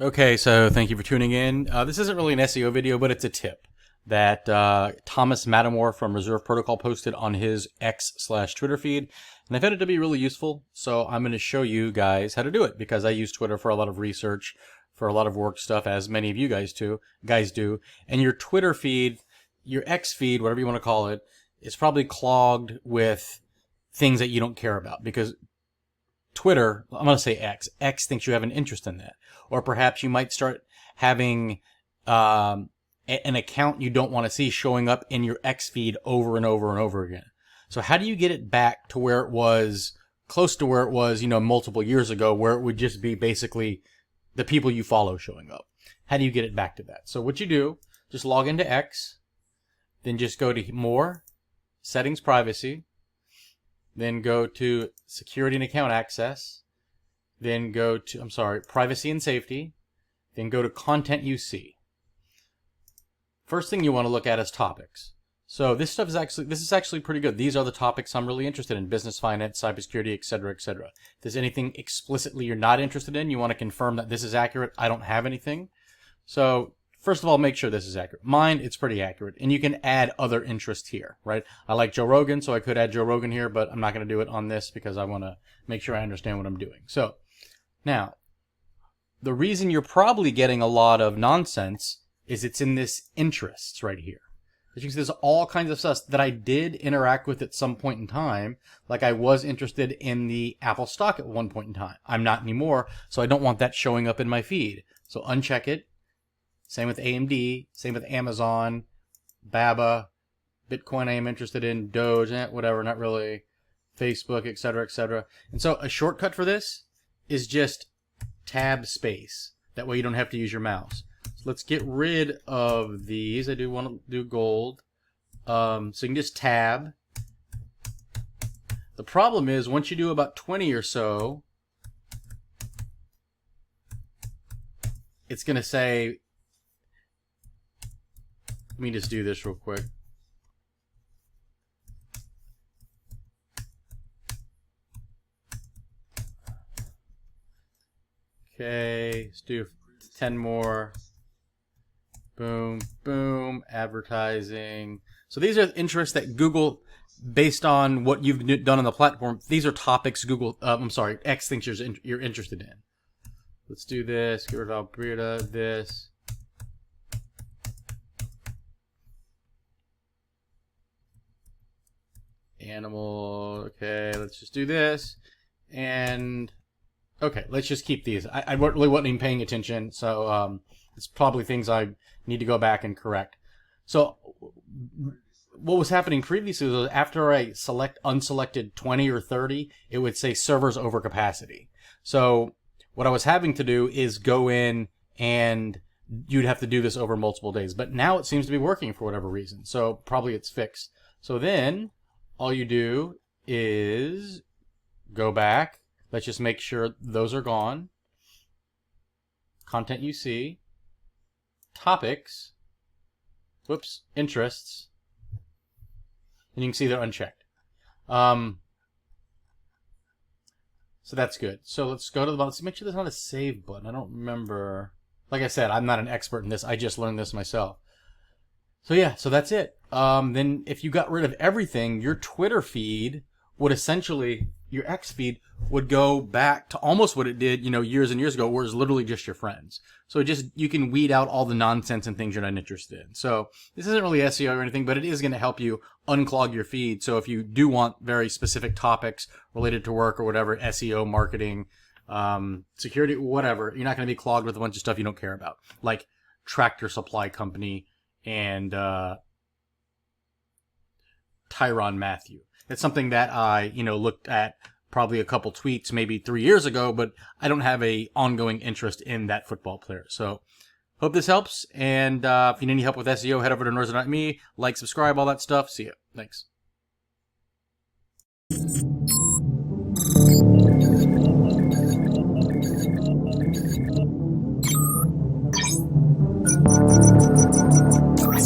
Okay, so thank you for tuning in. This isn't really an SEO video, but it's a tip that Thomas Matamore from Reserve Protocol posted on his X/Twitter feed, and I found it to be really useful. So I'm going to show you guys how to do it because I use Twitter for a lot of research, for a lot of work stuff, as many of you guys do. And your Twitter feed, your X feed, whatever you want to call it, is probably clogged with things that you don't care about because Twitter, I'm going to say X thinks you have an interest in that. Or perhaps you might start having an account you don't want to see showing up in your X feed over and over and over again. So how do you get it back to where it was, close to where it was, multiple years ago, where it would just be basically the people you follow showing up? How do you get it back to that? So what you do, just log into X, then just go to More, Settings, Privacy, then go to Security and Account Access, then go to, Privacy and Safety, then go to Content You See. First thing you want to look at is topics. So this is actually pretty good. These are the topics I'm really interested in: business, finance, cybersecurity, etc., etc. If there's anything explicitly you're not interested in, you want to confirm that this is accurate. I don't have anything. So first of all, make sure this is accurate. Mine, it's pretty accurate. And you can add other interests here, right? I like Joe Rogan, so I could add Joe Rogan here, but I'm not going to do it on this because I want to make sure I understand what I'm doing. So now, the reason you're probably getting a lot of nonsense is it's in this interests right here. As you can see, there's all kinds of stuff that I did interact with at some point in time. Like I was interested in the Apple stock at one point in time. I'm not anymore, so I don't want that showing up in my feed. So uncheck it. Same with AMD, same with Amazon, BABA, Bitcoin I am interested in, Doge, whatever, not really, Facebook, etc., etc. And so a shortcut for this is just tab space. That way you don't have to use your mouse. So let's get rid of these. I do want to do gold. So you can just tab. The problem is once you do about 20 or so, it's going to say, let me just do this real quick. Okay, let's do 10 more. Boom, boom, advertising. So these are interests that Google, based on what you've done on the platform, these are topics X thinks you're interested in. Let's do this, get rid of Alberta, this. Animal, okay, let's just do this. And okay, let's just keep these. I really wasn't even paying attention, so it's probably things I need to go back and correct. So what was happening previously was after I select unselected 20 or 30, it would say servers over capacity. So what I was having to do is go in and you'd have to do this over multiple days. But now it seems to be working for whatever reason. So probably it's fixed. So then all you do is go back. Let's just make sure those are gone. Content You See. Topics. Whoops. Interests. And you can see they're unchecked. So that's good. So let's go to the bottom. Let's make sure there's not a save button. I don't remember. Like I said, I'm not an expert in this. I just learned this myself. So yeah, so that's it. Then if you got rid of everything, your Twitter feed would essentially, your X feed would go back to almost what it did, years and years ago, where it's literally just your friends. So you can weed out all the nonsense and things you're not interested in. So this isn't really SEO or anything, but it is going to help you unclog your feed. So if you do want very specific topics related to work or whatever, SEO, marketing, security, whatever, you're not going to be clogged with a bunch of stuff you don't care about, like Tractor Supply Company and Tyrann Mathieu. It's something that I, looked at probably a couple tweets maybe 3 years ago, but I don't have a ongoing interest in that football player. So hope this helps. And if you need any help with SEO, head over to Nerds.me, like, subscribe, all that stuff. See ya. Thanks.